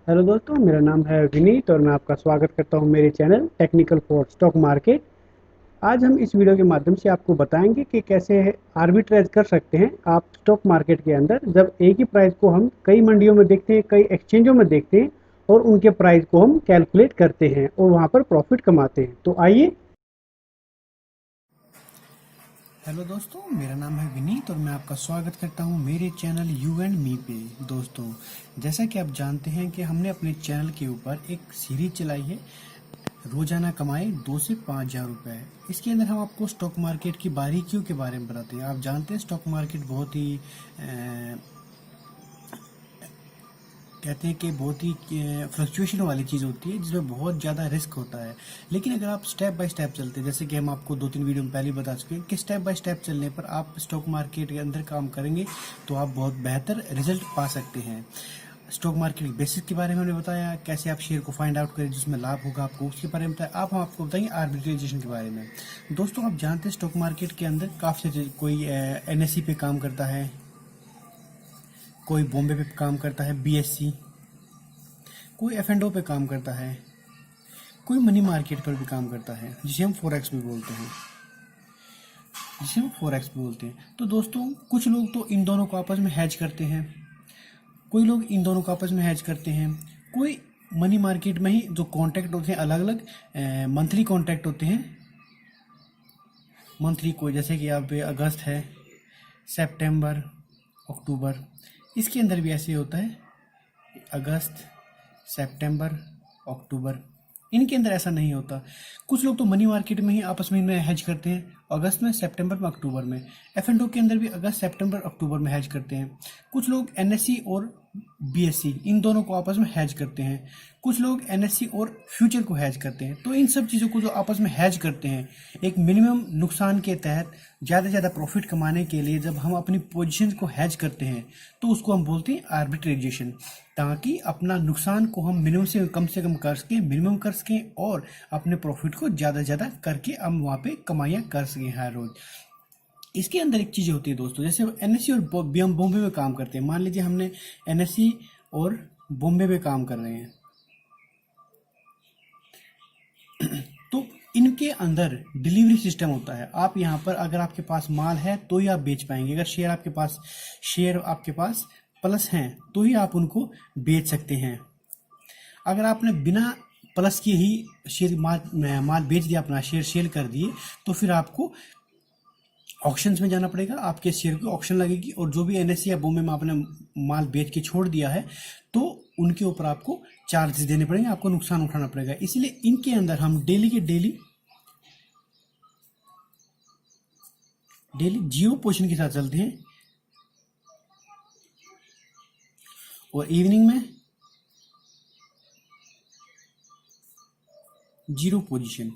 Hello दोस्तों, मेरा नाम है विनीत और मैं आपका स्वागत करता हूं मेरे channel technical for stock market. आज हम इस वीडियो के माध्यम से आपको बताएंगे कि कैसे आर्बिट्रेज कर सकते हैं आप स्टॉक मार्केट के अंदर, जब एक ही प्राइस को हम कई मंडियों में देखते हैं, कई एक्सचेंजों में देखते हैं और उनके प्राइस को हम कैलकुलेट करते हैं और वहां पर प्रॉफिट कमाते हैं। तो आइए। हेलो दोस्तों, मेरा नाम है विनीत और मैं आपका स्वागत करता हूं मेरे चैनल यू एंड मी पे। दोस्तों, जैसा कि आप जानते हैं कि हमने अपने चैनल के ऊपर एक सीरीज चलाई है, रोजाना कमाए 2 से 5 हज़ार रुपए। इसके अंदर हम आपको स्टॉक मार्केट की बारीकियों के बारे में बताते हैं। आप जानते हैं स्टॉक मार्केट बहुत ही कहते हैं कि बहुत ही फ्लक्चुएशन वाली चीज़ होती है, जिसमें बहुत ज़्यादा रिस्क होता है। लेकिन अगर आप स्टेप बाय स्टेप चलते हैं, जैसे कि हम आपको 2-3 वीडियो में पहले ही बता चुके हैं कि स्टेप बाय स्टेप चलने पर आप स्टॉक मार्केट के अंदर काम करेंगे तो आप बहुत बेहतर रिजल्ट पा सकते हैं। स्टॉक मार्केट की बेसिस के बारे में हमने बताया, कैसे आप शेयर को फाइंड आउट करें जिसमें लाभ होगा आपको, उसके बारे में बताया। आप हम आपको बताएंगे आर्बिट्रेजेशन के बारे में। दोस्तों, आप जानते हैं स्टॉक मार्केट के अंदर काफ़ी सारे, कोई एनएससी पे काम करता है, कोई बॉम्बे पे काम करता है, बीएससी, कोई एफ एंड ओ पे काम करता है, कोई मनी मार्केट पर भी काम करता है, जिसे हम फॉरेक्स भी बोलते हैं, तो दोस्तों, कुछ लोग तो इन दोनों को आपस में हैज करते हैं, कोई लोग इन दोनों को आपस में हैज करते हैं, कोई मनी मार्केट में ही जो कॉन्ट्रैक्ट होते हैं अलग अलग मंथली कॉन्ट्रैक्ट होते हैं। मंथली कोई, जैसे कि यहाँ पे अगस्त है, सितंबर, अक्टूबर, इसके अंदर भी ऐसे होता है, अगस्त, सितंबर, अक्टूबर। इनके अंदर ऐसा नहीं होता। कुछ लोग तो मनी मार्केट में ही आपस में इनमें हैज करते हैं, अगस्त में, सितंबर में, अक्टूबर में। एफ एंड ओ के अंदर भी अगस्त, सितंबर, अक्टूबर में हैज करते हैं। कुछ लोग एनएससी और बीएससी इन दोनों को आपस में हैज करते हैं। कुछ लोग एनएससी और फ्यूचर को हैज करते हैं। तो इन सब चीज़ों को जो आपस में हैज करते हैं, एक मिनिमम नुकसान के तहत ज़्यादा से ज़्यादा प्रॉफिट कमाने के लिए जब हम अपनी पोजीशन को हैज करते हैं तो उसको हम बोलते हैं आर्बिट्रेजेशन, ताकि अपना नुकसान को हम मिनिमम से कम कर सकें, मिनिमम कर सकें और अपने प्रॉफिट को ज़्यादा से ज़्यादा करके हम वहाँ पे कमाइयाँ कर सकें हर रोज़। इसके अंदर एक चीज़ होती है दोस्तों, जैसे एनएससी और हम बॉम्बे में काम करते हैं। मान लीजिए हमने एनएससी और बॉम्बे में काम कर रहे हैं, तो इनके अंदर डिलीवरी सिस्टम होता है। आप यहाँ पर अगर आपके पास माल है तो ही आप बेच पाएंगे। अगर शेयर आपके पास प्लस हैं तो ही आप उनको बेच सकते हैं। अगर आपने बिना प्लस के ही शेयर माल बेच दिया, अपना शेयर सेल कर दिए, तो फिर आपको ऑक्शंस में जाना पड़ेगा, आपके शेयर की ऑक्शन लगेगी और जो भी एनएससी या बॉम्बे में आपने माल बेच के छोड़ दिया है तो उनके ऊपर आपको चार्जेस देने पड़ेंगे, आपको नुकसान उठाना पड़ेगा। इसलिए इनके अंदर हम डेली के डेली जीरो पोजीशन के साथ चलते हैं और इवनिंग में जीरो पोजीशन,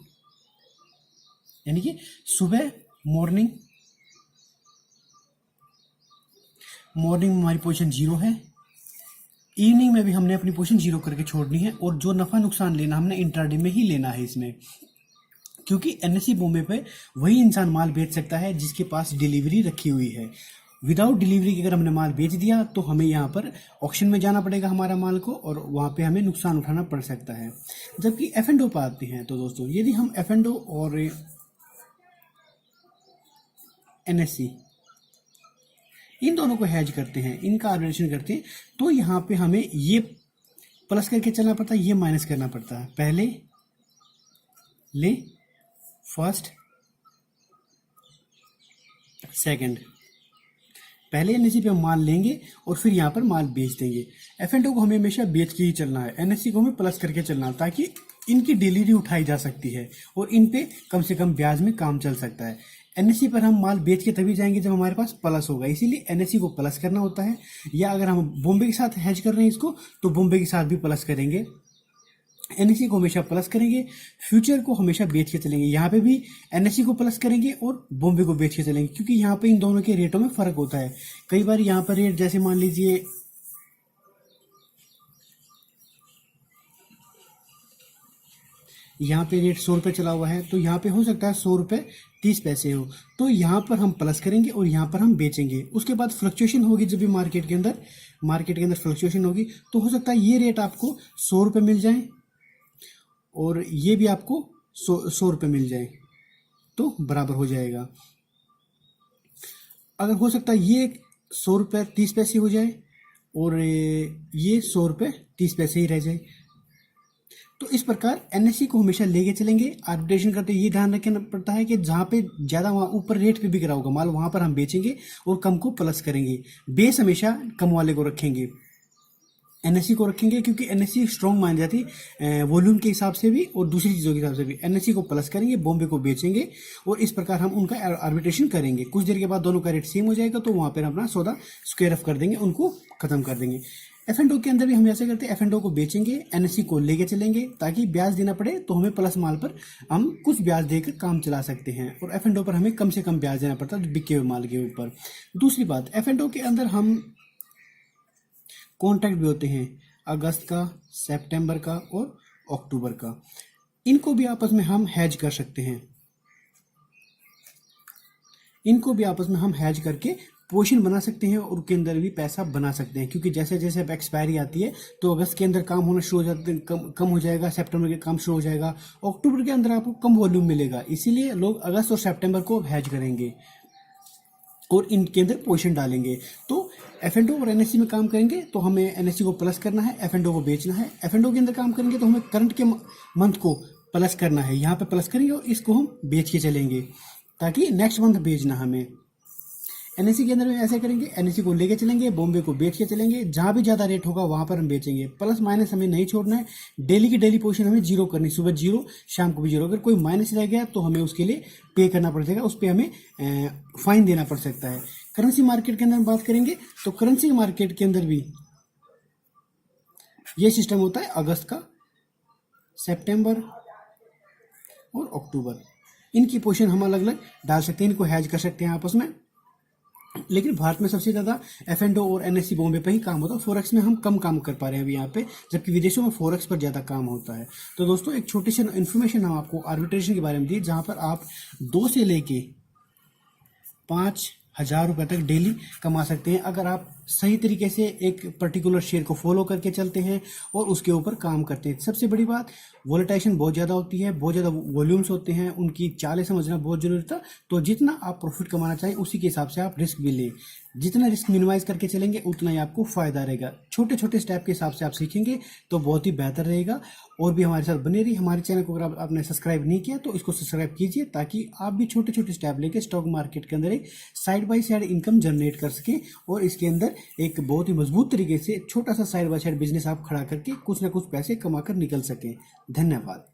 यानी कि सुबह मॉर्निंग में हमारी पोजीशन जीरो है, इवनिंग में भी हमने अपनी पोजीशन जीरो करके छोड़नी है और जो नफा नुकसान लेना हमने इंट्राडे में ही लेना है इसमें। क्योंकि एनएससी बॉम्बे पे वही इंसान माल बेच सकता है जिसके पास डिलीवरी रखी हुई है। विदाउट डिलीवरी के अगर हमने माल बेच दिया तो हमें यहाँ पर ऑक्शन में जाना पड़ेगा हमारा माल को, और वहाँ पे हमें नुकसान उठाना पड़ सकता है। जबकि एफ एंड ओ पर आते हैं तो दोस्तों, यदि हम एफ एंड ओ और एनएससी इन दोनों को हैज करते हैं, इनका आर्बिट्रेशन करते हैं, तो यहाँ पे हमें ये प्लस करके चलना पड़ता है, ये माइनस करना पड़ता है। पहले ले फर्स्ट सेकंड, पहले एनएससी पे हम माल लेंगे और फिर यहाँ पर माल बेच देंगे। एफ एंड ओ को हमें हमेशा बेच के ही चलना है, एनएससी को हमें प्लस करके चलना है, ताकि इनकी डिलीवरी उठाई जा सकती है और इन पे कम से कम ब्याज में काम चल सकता है। एनएससी पर हम माल बेच के तभी जाएंगे जब हमारे पास प्लस होगा, इसीलिए एनएससी को प्लस करना होता है। या अगर हम बॉम्बे के साथ हैज कर रहे हैं इसको, तो बॉम्बे के साथ भी प्लस करेंगे। एनएससी को हमेशा प्लस करेंगे, फ्यूचर को हमेशा बेच के चलेंगे। यहाँ पे भी एनएससी को प्लस करेंगे और बॉम्बे को बेच के चलेंगे, क्योंकि यहाँ पे इन दोनों के रेटों में फर्क होता है। कई बार यहाँ पर रेट, जैसे मान लीजिए यहाँ पे रेट 100 रुपये चला हुआ है, तो यहाँ पे हो सकता है 100 रुपये 30 पैसे हो, तो यहाँ पर हम प्लस करेंगे और यहाँ पर हम बेचेंगे। उसके बाद फ्लक्चुएशन होगी, जब भी मार्केट के अंदर फ्लक्चुएशन होगी, तो हो सकता है ये रेट आपको 100 रुपये मिल जाए और ये भी आपको 100 रुपये मिल जाए, तो बराबर हो जाएगा। अगर हो सकता है ये 100 रुपये 30 पैसे हो जाए और ये 100 रुपये 30 पैसे ही रह जाए। तो इस प्रकार एनएससी को हमेशा लेके चलेंगे। आर्बिट्रेशन करते ये ध्यान रखना पड़ता है कि जहाँ पे ज़्यादा वहाँ ऊपर रेट पे बिक रहा होगा माल, वहाँ पर हम बेचेंगे और कम को प्लस करेंगे। बेस हमेशा कम वाले को रखेंगे, एनएससी को रखेंगे, क्योंकि एनएससी स्ट्रॉन्ग मानी जाती है वॉल्यूम के हिसाब से भी और दूसरी चीज़ों के हिसाब से भी। एनएससी को प्लस करेंगे, बॉम्बे को बेचेंगे और इस प्रकार हम उनका आर्बिट्रेशन करेंगे। कुछ देर के बाद दोनों का रेट सेम हो जाएगा, तो वहाँ पर अपना सौदा स्क्वायर ऑफ कर देंगे, उनको खत्म कर देंगे। F&O के अंदर भी हम ऐसे करते हैं, F&O को बेचेंगे, एनएससी को लेके चलेंगे, ताकि ब्याज देना पड़े तो हमें प्लस माल पर हम कुछ ब्याज देकर काम चला सकते हैं और F&O पर हमें कम से कम ब्याज देना पड़ता है बिके हुए माल के ऊपर। दूसरी बात, F&O के अंदर हम कॉन्ट्रैक्ट भी होते हैं, अगस्त का, सितंबर का और अक्टूबर का। इनको भी आपस में हम हैज कर सकते हैं, इनको भी आपस में हम हैज करके पोजीशन बना सकते हैं और उसके अंदर भी पैसा बना सकते हैं। क्योंकि जैसे जैसे अब एक्सपायरी आती है तो अगस्त के अंदर काम होना शुरू हो जाते, कम हो जाएगा, सितंबर के काम शुरू हो जाएगा, अक्टूबर के अंदर आपको कम वॉल्यूम मिलेगा। इसीलिए लोग अगस्त और सितंबर को हैज करेंगे और इनके अंदर पोजीशन डालेंगे। तो F&O और एनएससी में काम करेंगे तो हमें एनएससी को प्लस करना है, F&O को बेचना है। F&O के अंदर काम करेंगे तो हमें करंट के मंथ को प्लस करना है, यहाँ पे प्लस करेंगे और इसको हम बेच के चलेंगे ताकि नेक्स्ट मंथ बेचना हमें। एनएससी के अंदर में ऐसे करेंगे, एनएससी को लेके चलेंगे, बॉम्बे को बेच के चलेंगे, जहाँ भी ज़्यादा रेट होगा वहाँ पर हम बेचेंगे। प्लस माइनस हमें नहीं छोड़ना है, डेली की डेली पोजीशन हमें जीरो करनी, सुबह जीरो शाम को भी जीरो। अगर कोई माइनस रह गया तो हमें उसके लिए पे करना पड़ जाएगा, उस पर हमें फाइन देना पड़ सकता है। करेंसी मार्केट के अंदर बात करेंगे तो करेंसी मार्केट के अंदर भी ये सिस्टम होता है, अगस्त का, सितंबर और अक्टूबर, इनकी पोजीशन हम अलग अलग डाल सकते हैं, इनको हैज कर सकते हैं आपस में। लेकिन भारत में सबसे ज़्यादा F&O और एनएससी बॉम्बे पे ही काम होता है। फॉरेक्स में हम कम काम कर पा रहे हैं अभी यहाँ पे, जबकि विदेशों में फॉरेक्स पर ज़्यादा काम होता है। तो दोस्तों, एक छोटी सी इन्फॉर्मेशन हम आपको आर्बिट्रेशन के बारे में दी, जहाँ पर आप 2 से लेके 5,000 रुपये तक डेली कमा सकते हैं, अगर आप सही तरीके से एक पर्टिकुलर शेयर को फॉलो करके चलते हैं और उसके ऊपर काम करते हैं। सबसे बड़ी बात, वोलेटाइजेशन बहुत ज़्यादा होती है, बहुत ज़्यादा वॉल्यूम्स होते हैं, उनकी चालें समझना बहुत जरूरी था। तो जितना आप प्रॉफिट कमाना चाहें उसी के हिसाब से आप रिस्क भी लें। जितना रिस्क मिनिमाइज करके चलेंगे उतना ही आपको फ़ायदा रहेगा। छोटे छोटे स्टेप के हिसाब से आप सीखेंगे तो बहुत ही बेहतर रहेगा। और भी हमारे साथ बने रहिए। हमारे चैनल को अगर आपने सब्सक्राइब नहीं किया तो इसको सब्सक्राइब कीजिए, ताकि आप भी छोटे छोटे स्टेप लेके स्टॉक मार्केट के अंदर एक side by side income generate कर सकें और इसके अंदर एक बहुत ही मजबूत तरीके से छोटा सा साइड बाय साइड बिजनेस आप खड़ा करके कुछ ना कुछ पैसे कमा कर निकल सकें। धन्यवाद।